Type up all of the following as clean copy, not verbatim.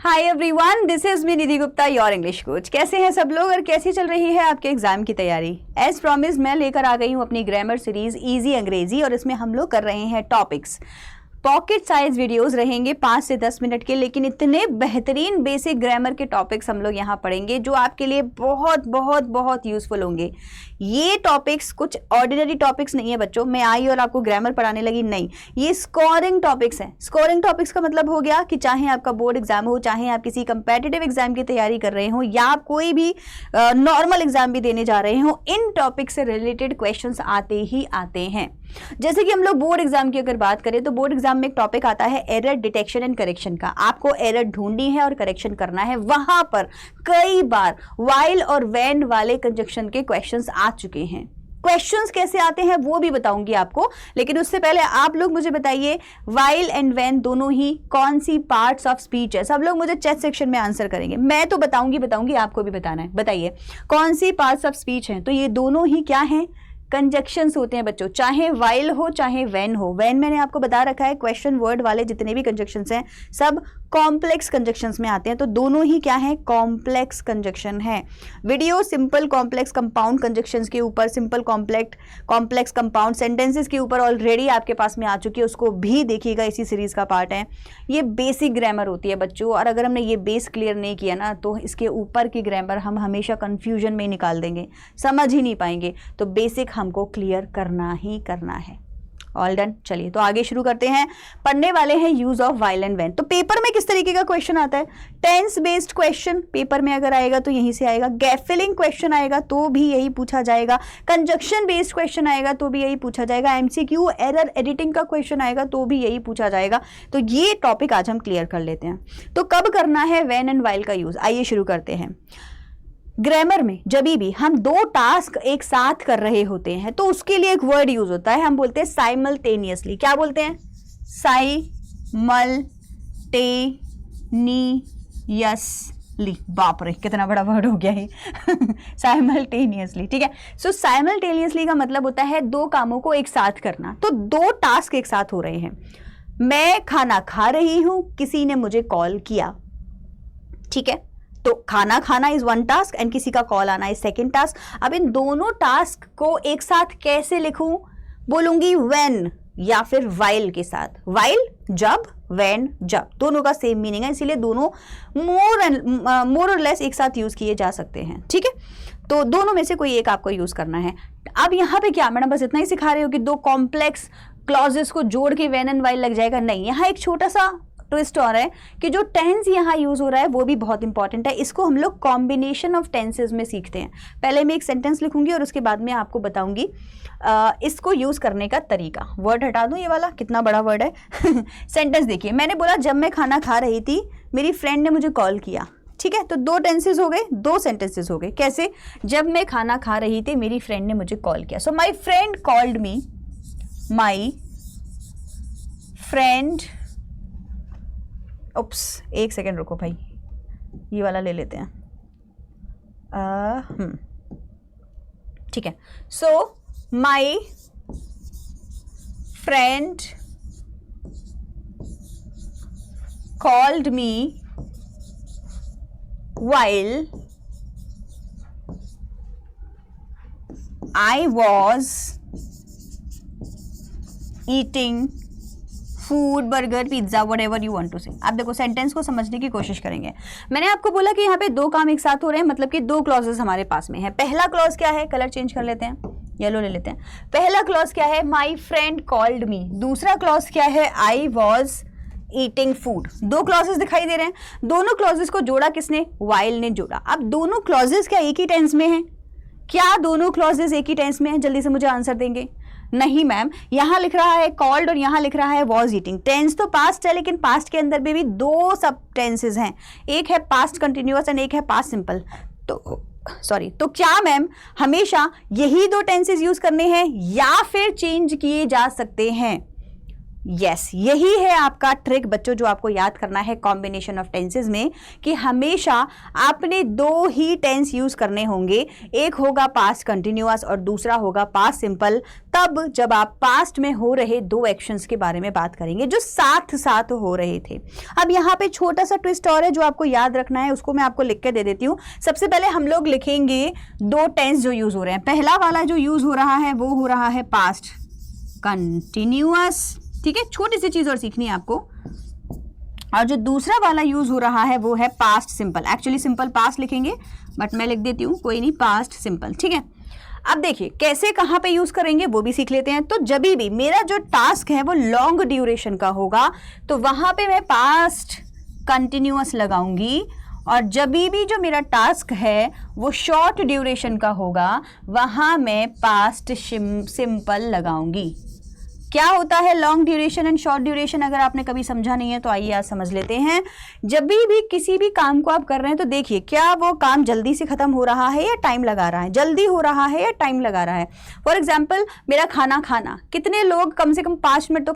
Hi everyone, this is me Nidhi Gupta, your English coach. कैसे हैं सब लोग और कैसी चल रही है आपके एग्जाम की तैयारी? एज प्रॉमिस मैं लेकर आ गई हूँ अपनी ग्रामर सीरीज इजी अंग्रेजी और इसमें हम लोग कर रहे हैं टॉपिक्स। पॉकेट साइज वीडियोस रहेंगे 5 से 10 मिनट के, लेकिन इतने बेहतरीन बेसिक ग्रामर के टॉपिक्स हम लोग यहाँ पढ़ेंगे जो आपके लिए बहुत बहुत बहुत यूजफुल होंगे। ये टॉपिक्स कुछ ऑर्डिनरी टॉपिक्स नहीं है बच्चों, मैं आई और आपको ग्रामर पढ़ाने लगी, नहीं, ये स्कोरिंग टॉपिक्स हैं। स्कोरिंग टॉपिक्स का मतलब हो गया कि चाहे आपका बोर्ड एग्जाम हो, चाहे आप किसी कंपेटिटिव एग्जाम की तैयारी कर रहे हो या आप कोई भी नॉर्मल एग्जाम भी देने जा रहे हो, इन टॉपिक से रिलेटेड क्वेश्चंस आते ही आते हैं। जैसे कि हम लोग बोर्ड एग्जाम की अगर बात करें तो बोर्ड एग्जाम में एक टॉपिक आता है एरर डिटेक्शन एंड करेक्शन का। आपको एरर ढूंढनी है और करेक्शन करना है। वहां पर कई बार व्हाइल और व्हेन वाले कंजक्शन के क्वेश्चंस आ चुके हैं। क्वेश्चंस कैसे आते हैं वो भी बताऊंगी आपको, लेकिन उससे पहले आप लोग मुझे बताइए व्हाइल एंड व्हेन दोनों ही कौन सी पार्ट्स ऑफ स्पीच है। सब लोग मुझे चैट सेक्शन में आंसर करेंगे, मैं तो बताऊंगी, आपको भी बताना है। बताइए कौन सी पार्ट्स ऑफ स्पीच हैं? तो ये दोनों ही क्या हैं? कंजक्शंस होते हैं बच्चों, चाहे व्हाइल हो चाहे व्हेन हो। व्हेन मैंने आपको बता रखा है क्वेश्चन वर्ड वाले जितने भी कंजक्शंस हैं सब कॉम्प्लेक्स कंजक्शंस में आते हैं, तो दोनों ही क्या है? कॉम्प्लेक्स कंजक्शन है। Video simple complex compound conjunctions के ऊपर, सिंपल कॉम्प्लेक्स कंपाउंड सेंटेंसेस के ऊपर ऑलरेडी आपके पास में आ चुकी है, उसको भी देखिएगा, इसी सीरीज का पार्ट है। ये बेसिक ग्रामर होती है बच्चों, और अगर हमने ये बेस क्लियर नहीं किया ना तो इसके ऊपर की ग्रामर हम हमेशा कंफ्यूजन में निकाल देंगे, समझ ही नहीं पाएंगे। तो बेसिक हमको क्लियर करना ही करना है। ऑल डन, चलिए तो आगे शुरू करते हैं। पढ़ने वाले हैं use of while and when. तो पेपर में किस तरीके का क्वेश्चन आता है? टेंस बेस्ड क्वेश्चन पेपर में अगर आएगा तो यहीं से आएगा। गैप फिलिंग क्वेश्चन आएगा तो भी यही पूछा जाएगा। कंजक्शन बेस्ड क्वेश्चन आएगा तो भी यही पूछा जाएगा। एमसीक्यू एरर एडिटिंग का क्वेश्चन आएगा तो भी यही पूछा जाएगा। तो ये टॉपिक आज हम क्लियर कर लेते हैं। तो कब करना है व्हेन एंड व्हाइल का यूज? आइए शुरू करते हैं। ग्रामर में जब भी हम दो टास्क एक साथ कर रहे होते हैं तो उसके लिए एक वर्ड यूज होता है, हम बोलते हैं साइमल्टेनियसली। क्या बोलते हैं? साइमल्टेनियसली। बाप रे कितना बड़ा वर्ड हो गया है साइमल्टेनियसली, ठीक है। सो साइमल्टेनियसली का मतलब होता है दो कामों को एक साथ करना। तो दो टास्क एक साथ हो रहे हैं। मैं खाना खा रही हूं, किसी ने मुझे कॉल किया, ठीक है। तो खाना खाना इज वन टास्क एंड किसी का कॉल आना इज सेकेंड टास्क। अब इन दोनों टास्क को एक साथ कैसे लिखूं? बोलूंगी व्हेन या फिर व्हाइल के साथ। व्हाइल जब, व्हेन जब, दोनों का सेम मीनिंग है, इसीलिए दोनों मोर और लेस एक साथ यूज किए जा सकते हैं, ठीक है। तो दोनों में से कोई एक आपको यूज करना है। अब यहाँ पे क्या मैडम बस इतना ही सिखा रहे हो कि दो कॉम्प्लेक्स क्लॉजेस को जोड़ के व्हेन एंड व्हाइल लग जाएगा? नहीं, यहाँ एक छोटा सा ट्विस्ट और है कि जो टेंस यहाँ यूज हो रहा है वो भी बहुत इंपॉर्टेंट है। इसको हम लोग कॉम्बिनेशन ऑफ टेंसेस में सीखते हैं। पहले मैं एक सेंटेंस लिखूंगी और उसके बाद में आपको बताऊंगी इसको यूज करने का तरीका। वर्ड हटा दूं, ये वाला कितना बड़ा वर्ड है सेंटेंस देखिए, मैंने बोला जब मैं खाना खा रही थी मेरी फ्रेंड ने मुझे कॉल किया, ठीक है। तो दो टेंसेस हो गए, दो सेंटेंसेस हो गए। कैसे? जब मैं खाना खा रही थी मेरी फ्रेंड ने मुझे कॉल किया। So my friend called me, my friend, oops एक सेकेंड रुको भाई, ये वाला ले लेते हैं। ठीक है। So my friend called me while I was eating food, burger, pizza, whatever you want to say. आप देखो सेंटेंस को समझने की कोशिश करेंगे। मैंने आपको बोला कि यहाँ पे दो काम एक साथ हो रहे हैं, मतलब कि दो क्लॉजेस हमारे पास में है। पहला क्लॉज क्या है? कलर चेंज कर लेते हैं, येलो ले लेते हैं। पहला क्लॉज क्या है? माई फ्रेंड कॉल्ड मी। दूसरा क्लॉज क्या है? I was eating food. दो क्लॉजेस दिखाई दे रहे हैं। दोनों क्लॉजेस को जोड़ा किसने? व्हाइल ने जोड़ा। अब दोनों क्लॉजेस क्या एक ही टेंस में हैं? क्या दोनों क्लॉजेस एक ही टेंस में हैं? जल्दी से मुझे आंसर देंगे। नहीं मैम, यहां लिख रहा है कॉल्ड और यहां लिख रहा है वॉज ईटिंग। टेंस तो पास्ट है, लेकिन पास्ट के अंदर भी दो सब टेंसेज हैं, एक है पास्ट कंटिन्यूअस एंड एक है पास्ट सिंपल। तो सॉरी, तो क्या मैम हमेशा यही दो टेंसेज यूज करने हैं या फिर चेंज किए जा सकते हैं? यस यही है आपका ट्रिक बच्चों जो आपको याद करना है कॉम्बिनेशन ऑफ टेंसेज में, कि हमेशा आपने दो ही टेंस यूज करने होंगे, एक होगा पास्ट कंटिन्यूअस और दूसरा होगा पास्ट सिंपल, तब जब आप पास्ट में हो रहे दो एक्शंस के बारे में बात करेंगे जो साथ साथ हो रहे थे। अब यहाँ पे छोटा सा ट्विस्ट और है जो आपको याद रखना है, उसको मैं आपको लिख के दे देती हूँ। सबसे पहले हम लोग लिखेंगे दो टेंस जो यूज हो रहे हैं। पहला वाला जो यूज हो रहा है वो हो रहा है पास्ट कंटिन्यूअस, ठीक है, छोटी सी चीज और सीखनी है आपको। और जो दूसरा वाला यूज हो रहा है वो है past simple. Actually simple past लिखेंगे बट मैं लिख देती हूँ, कोई नहीं, पास्ट सिंपल, ठीक है। अब देखिए कैसे कहाँ पे यूज करेंगे वो भी सीख लेते हैं। तो जब भी मेरा जो टास्क है वो लॉन्ग ड्यूरेशन का होगा तो वहां पे मैं पास्ट कंटिन्यूअस लगाऊंगी, और जब भी जो मेरा टास्क है वो शॉर्ट ड्यूरेशन का होगा वहां मैं पास्ट सिंपल लगाऊंगी। क्या होता है long duration and short duration, अगर आपने कभी समझा नहीं है तो आइए आज समझ लेते हैं। जब भी किसी भी काम को आप कर रहे हैं तो देखिए क्या वो काम जल्दी से खत्म हो रहा है या टाइम लगा रहा है, जल्दी हो रहा है या टाइम लगा रहा है। फॉर एग्जाम्पल मेरा खाना खाना, कितने लोग कम से कम 5 मिनट तो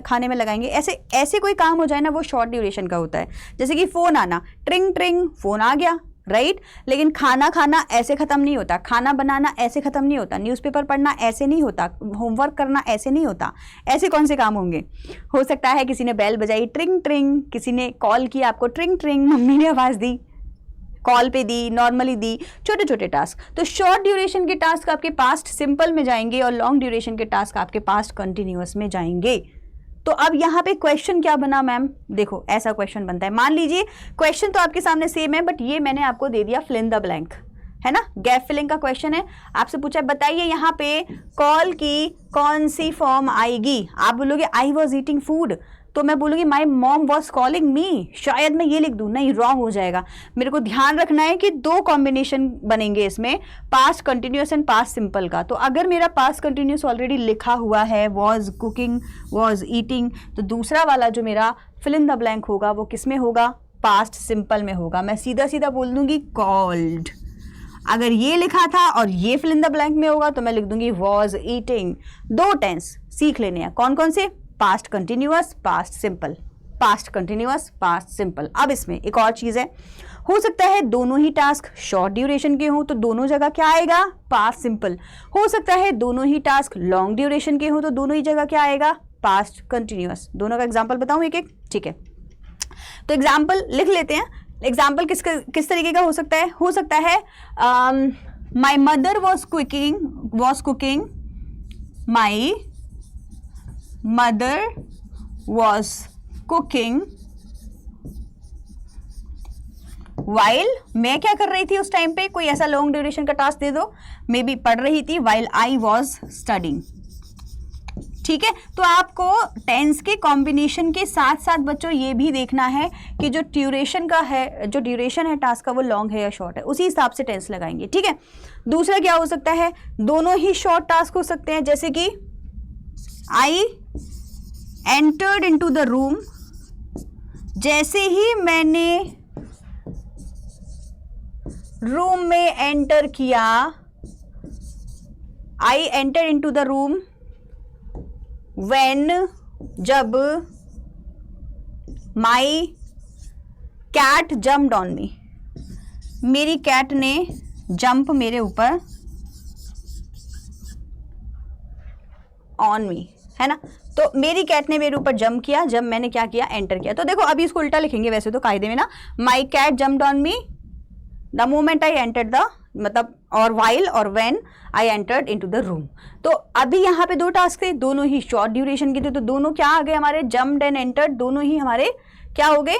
खाने में लगाएंगे। ऐसे कोई काम हो जाए ना वो शॉर्ट ड्यूरेशन का होता है। जैसे कि फोन आना, ट्रिंग ट्रिंग फोन आ गया, राइट लेकिन खाना खाना ऐसे खत्म नहीं होता, खाना बनाना ऐसे खत्म नहीं होता, न्यूज़पेपर पढ़ना ऐसे नहीं होता, होमवर्क करना ऐसे नहीं होता। ऐसे कौन से काम होंगे? हो सकता है किसी ने बेल बजाई ट्रिंग ट्रिंग, किसी ने कॉल किया आपको ट्रिंग ट्रिंग, मम्मी ने आवाज़ दी, कॉल पे दी, नॉर्मली दी, छोटे छोटे टास्क। तो शॉर्ट ड्यूरेशन के टास्क आपके पास्ट सिंपल में जाएंगे और लॉन्ग ड्यूरेशन के टास्क आपके पास्ट कंटिन्यूअस में जाएंगे। तो अब यहाँ पे क्वेश्चन क्या बना मैम? देखो ऐसा क्वेश्चन बनता है, मान लीजिए क्वेश्चन तो आपके सामने सेम है बट ये मैंने आपको दे दिया फिल इन द ब्लैंक, है ना, गैप फिलिंग का क्वेश्चन है। आपसे पूछा बताइए यहाँ पे कॉल की कौन सी फॉर्म आएगी? आप बोलोगे आई वॉज ईटिंग फूड, तो मैं बोलूँगी my mom was calling me, शायद मैं ये लिख दूँ, नहीं रॉन्ग हो जाएगा। मेरे को ध्यान रखना है कि दो कॉम्बिनेशन बनेंगे इसमें, past continuous and past simple का। तो अगर मेरा पास्ट कंटिन्यूअस ऑलरेडी लिखा हुआ है वॉज कुकिंग, वॉज ईटिंग, तो दूसरा वाला जो मेरा फिल इन द ब्लैंक होगा वो किस में होगा? पास्ट सिंपल में होगा। मैं सीधा सीधा बोल दूंगी कॉल्ड। अगर ये लिखा था और ये फिल इन द ब्लैंक में होगा तो मैं लिख दूंगी वॉज ईटिंग। दो टेंस सीख लेने हैं, कौन कौन से? Past continuous, past simple, past continuous, past simple. अब इसमें एक और चीज है, हो सकता है दोनों ही टास्क शॉर्ट ड्यूरेशन के हों तो दोनों जगह क्या आएगा? Past simple. हो सकता है दोनों ही टास्क लॉन्ग ड्यूरेशन के हों तो दोनों ही जगह क्या आएगा? Past continuous. दोनों का एग्जाम्पल बताऊं एक एक, ठीक है? तो एग्जाम्पल लिख लेते हैं। एग्जाम्पल किस तरीके का हो सकता है? हो सकता है my mother was cooking, my mother was cooking while, मैं क्या कर रही थी उस टाइम पे? कोई ऐसा लॉन्ग ड्यूरेशन का टास्क दे दो, मे बी पढ़ रही थी, वाइल आई वॉज स्टडिंग, ठीक है? तो आपको टेंस के कॉम्बिनेशन के साथ साथ बच्चों ये भी देखना है कि जो ड्यूरेशन का है, जो ड्यूरेशन है टास्क का वो लॉन्ग है या शॉर्ट है, उसी हिसाब से टेंस लगाएंगे, ठीक है? दूसरा क्या हो सकता है? दोनों ही शॉर्ट टास्क हो सकते हैं, जैसे कि I entered into the room, जैसे ही मैंने रूम में एंटर किया, I enter into the room when, जब, my cat jumped on me, मेरी कैट ने जंप मेरे ऊपर, ऑन मी, है ना? तो मेरी कैट ने मेरे ऊपर जंप किया जब मैंने क्या किया? एंटर किया। तो देखो अभी इसको उल्टा लिखेंगे वैसे तो कायदे में ना, my cat jumped on me the moment I entered the, मतलब और वाइल और when I entered into the room. तो अभी यहाँ पे दो टास्क थे, दोनों ही शॉर्ट ड्यूरेशन के थे, तो दोनों क्या आ गए हमारे? जम्प्ड एंड एंटर्ड, दोनों ही हमारे क्या हो गए?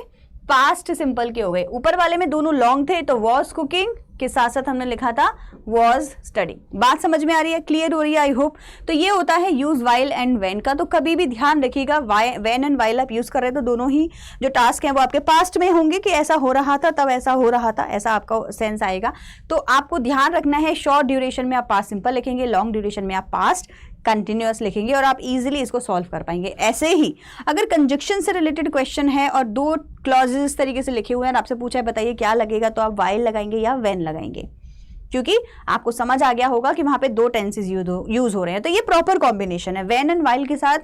पास्ट सिंपल के हो गए। ऊपर वाले में दोनों लॉन्ग थे तो वॉज कुकिंग के साथ साथ हमने लिखा था वॉज स्टडिंग। बात समझ में आ रही है? क्लियर हो रही है? I hope. तो ये होता है यूज वाइल एंड व्हेन का। तो कभी भी ध्यान रखिएगा व्हेन एंड वाइल आप यूज कर रहे हैं तो दोनों ही जो टास्क हैं वो आपके पास्ट में होंगे कि ऐसा हो रहा था तब ऐसा हो रहा था, ऐसा आपका सेंस आएगा। तो आपको ध्यान रखना है शॉर्ट ड्यूरेशन में आप पास्ट सिंपल लिखेंगे, लॉन्ग ड्यूरेशन में आप पास्ट कंटिन्यूअस लिखेंगे और आप इजीली इसको सॉल्व कर पाएंगे। ऐसे ही अगर कंजक्शन से रिलेटेड क्वेश्चन है और दो क्लॉजेस इस तरीके से लिखे हुए हैं और आपसे पूछा है बताइए क्या लगेगा, तो आप वाइल लगाएंगे या व्हेन लगाएंगे, क्योंकि आपको समझ आ गया होगा कि वहां पे दो टेंसेस यूज हो रहे हैं। तो ये प्रॉपर कॉम्बिनेशन है, व्हेन एंड वाइल के साथ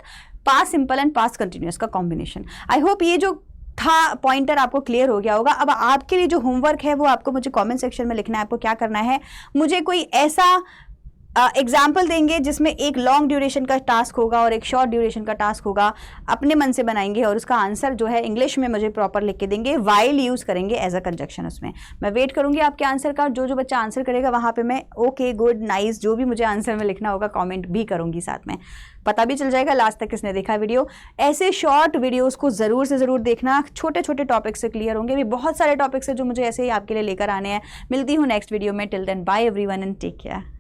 past simple and past continuous का कॉम्बिनेशन। आई होप ये जो था पॉइंटर आपको क्लियर हो गया होगा। अब आपके लिए जो होमवर्क है वो आपको मुझे कमेंट सेक्शन में लिखना है। आपको क्या करना है, मुझे कोई ऐसा एग्जाम्पल देंगे जिसमें एक लॉन्ग ड्यूरेशन का टास्क होगा और एक शॉर्ट ड्यूरेशन का टास्क होगा, अपने मन से बनाएंगे और उसका आंसर जो है इंग्लिश में मुझे प्रॉपर लिख के देंगे, वाइल यूज़ करेंगे एज अ कंजक्शन। उसमें मैं वेट करूंगी आपके आंसर का। जो जो बच्चा आंसर करेगा वहाँ पे मैं ओके गुड नाइस जो भी मुझे आंसर में लिखना होगा कॉमेंट भी करूंगी, साथ में पता भी चल जाएगा लास्ट तक किसने देखा वीडियो। ऐसे शॉर्ट वीडियोस को ज़रूर से ज़रूर देखना, छोटे छोटे टॉपिक्स से क्लियर होंगे। भी बहुत सारे टॉपिक्स हैं जो मुझे ऐसे ही आपके लिए लेकर आने हैं। मिलती हूँ नेक्स्ट वीडियो में। Till then bye everyone and take care.